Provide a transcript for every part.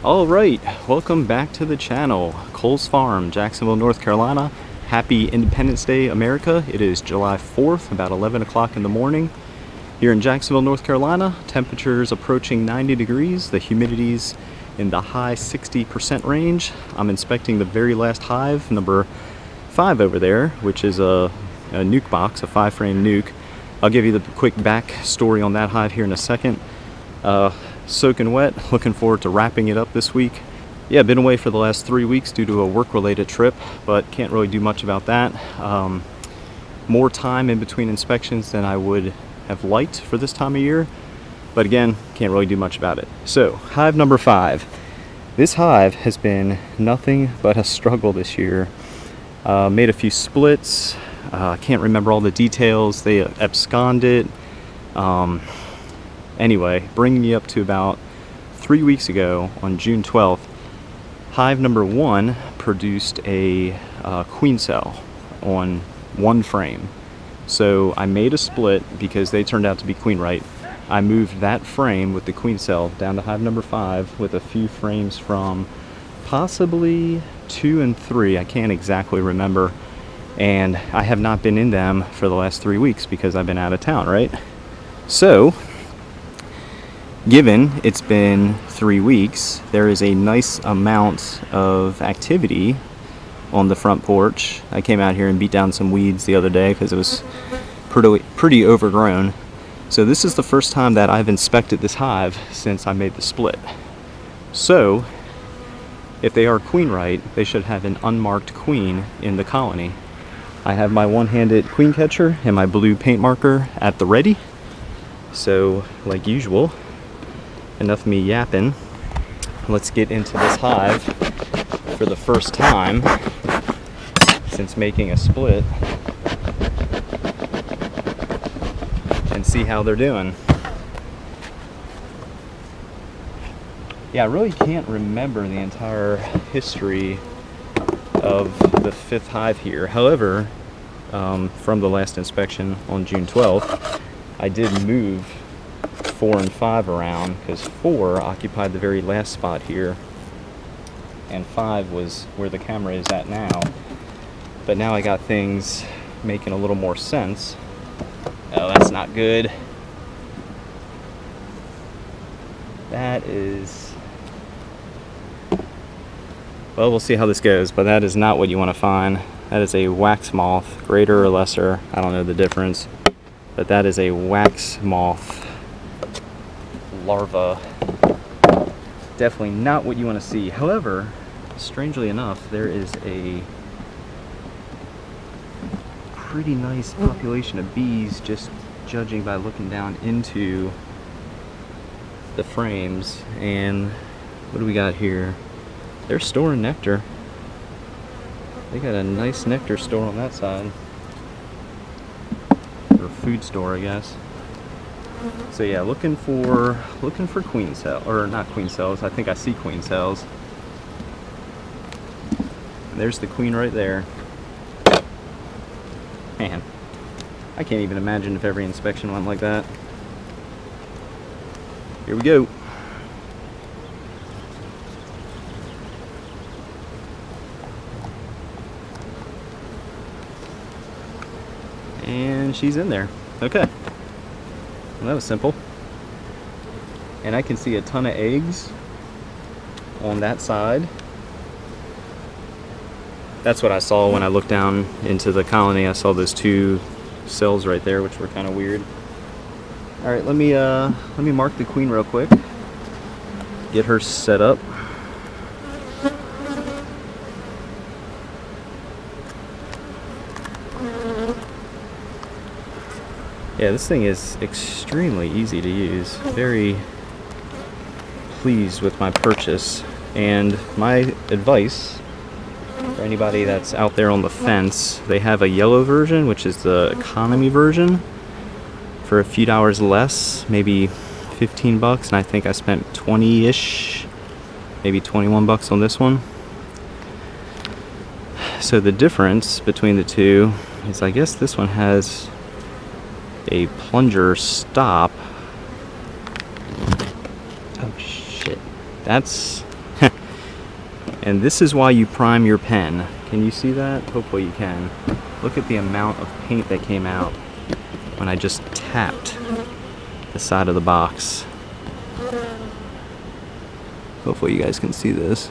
All right, welcome back to the channel. Cole's Farm, Jacksonville, North Carolina. Happy Independence Day, America. It is July 4th, about 11 o'clock in the morning. Here in Jacksonville, North Carolina, temperatures approaching 90 degrees. The humidity's in the high 60% range. I'm inspecting the very last hive, number 5 over there, which is a nuke box, a 5-frame nuke. I'll give you the quick back story on that hive here in a second. Soaking wet, looking forward to wrapping it up this week. Yeah, been away for the last 3 weeks due to a work-related trip, but can't really do much about that. More time in between inspections than I would have liked for this time of year, but again, can't really do much about it. So, hive number 5. This hive has been nothing but a struggle this year. Made a few splits. Can't remember all the details. They absconded. Anyway, bringing you up to about 3 weeks ago on June 12th, hive number 1 produced a queen cell on 1 frame. So I made a split because they turned out to be queen right. I moved that frame with the queen cell down to hive number 5 with a few frames from possibly 2 and 3. I can't exactly remember. And I have not been in them for the last 3 weeks because I've been out of town, right? So, given it's been 3 weeks, there is a nice amount of activity on the front porch. I came out here and beat down some weeds the other day because it was pretty overgrown. So this is the first time that I've inspected this hive since I made the split. So, if they are queen right, they should have an unmarked queen in the colony. I have my one-handed queen catcher and my blue paint marker at the ready. So, like usual, enough of me yapping. Let's get into this hive for the first time since making a split and see how they're doing. Yeah, I really can't remember the entire history of the 5th hive here. However, from the last inspection on June 12th, I did move 4 and 5 around because 4 occupied the very last spot here and 5 was where the camera is at now. But now I got things making a little more sense. Oh, that's not good. That is... well, we'll see how this goes, but that is not what you want to find. That is a wax moth, greater or lesser, I don't know the difference, but that is a wax moth larva. Definitely not what you want to see. However, strangely enough, there is a pretty nice population of bees, just judging by looking down into the frames. And what do we got here? They're storing nectar. They got a nice nectar store on that side, or food store, I guess. So yeah, looking for queen cell, or not queen cells. I think I see queen cells. And there's the queen right there. Man, I can't even imagine if every inspection went like that. Here we go. And she's in there. Okay. Well, that was simple. And I can see a ton of eggs on that side. That's what I saw when I looked down into the colony. I saw those 2 cells right there, which were kind of weird. All right, let me mark the queen real quick. Get her set up. Yeah, this thing is extremely easy to use. Very pleased with my purchase. And my advice for anybody that's out there on the fence, they have a yellow version, which is the economy version, for a few dollars less, maybe 15 bucks, and I think I spent 20-ish, maybe 21 bucks on this one. So the difference between the two is, I guess this one has a plunger stop. Oh shit, that's And this is why you prime your pen. Can you see that? Hopefully you can. Look at the amount of paint that came out when I just tapped the side of the box. Hopefully you guys can see this.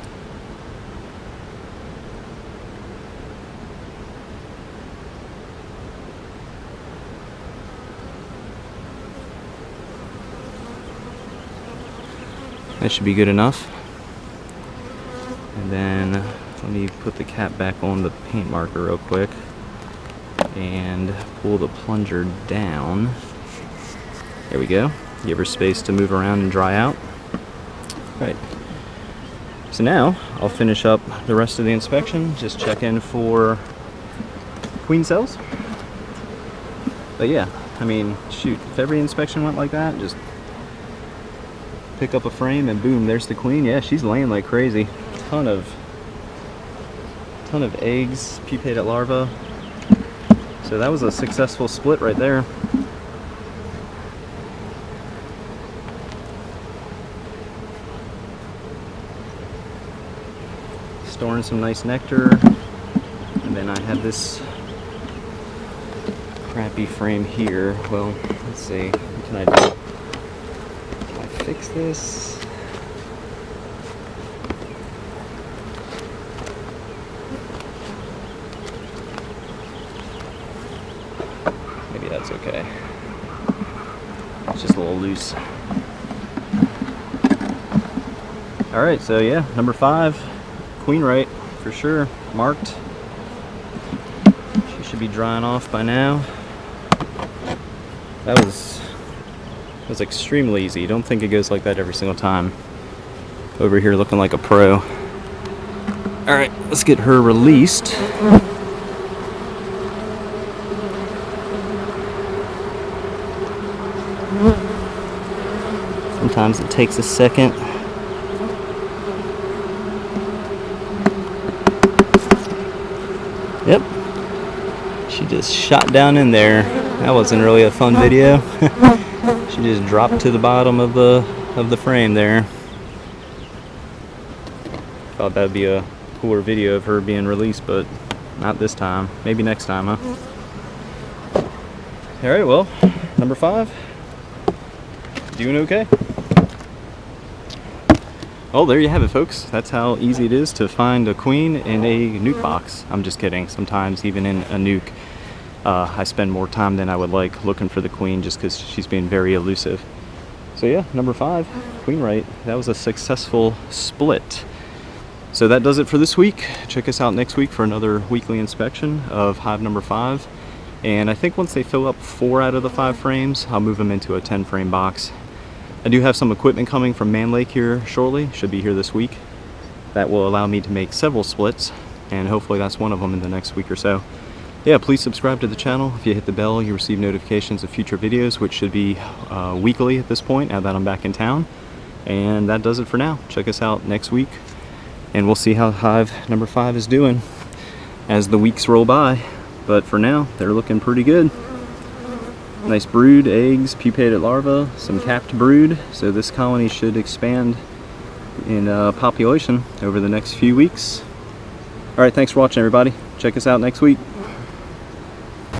That should be good enough. And then let me put the cap back on the paint marker real quick and pull the plunger down. There we go. Give her space to move around and dry out. Right. So now I'll finish up the rest of the inspection. Just check in for queen cells. But yeah, I mean, shoot, if every inspection went like that, just pick up a frame and boom, there's the queen. Yeah, she's laying like crazy. Ton of eggs, pupated larvae. So that was a successful split right there. Storing some nice nectar. And then I have this crappy frame here. Well, let's see, what can I do? Can I fix this? Maybe that's okay. It's just a little loose. Alright, so yeah, number 5, queen right, for sure, marked. She should be drying off by now. That was extremely easy. Don't think it goes like that every single time. Over here looking like a pro. Alright, let's get her released. Sometimes it takes a second. Yep. She just shot down in there. That wasn't really a fun video. She just dropped to the bottom of the frame there. Thought that'd be a cooler video of her being released, but not this time. Maybe next time, huh? Alright, well, number 5. Doing okay. Well, there you have it, folks. That's how easy it is to find a queen in a nuke box. I'm just kidding. Sometimes even in a nuke, I spend more time than I would like looking for the queen just because she's being very elusive. So yeah, number 5, queen right. That was a successful split. So that does it for this week. Check us out next week for another weekly inspection of hive number 5. And I think once they fill up 4 out of the 5 frames, I'll move them into a 10 frame box. I do have some equipment coming from Man Lake here shortly, should be here this week. That will allow me to make several splits, and hopefully that's one of them in the next week or so. Yeah, please subscribe to the channel. If you hit the bell, you receive notifications of future videos, which should be weekly at this point, now that I'm back in town. And that does it for now. Check us out next week, and we'll see how hive number 5 is doing as the weeks roll by. But for now, they're looking pretty good. Nice brood, eggs, pupated larvae, some capped brood. So this colony should expand in population over the next few weeks. Alright, thanks for watching, everybody. Check us out next week.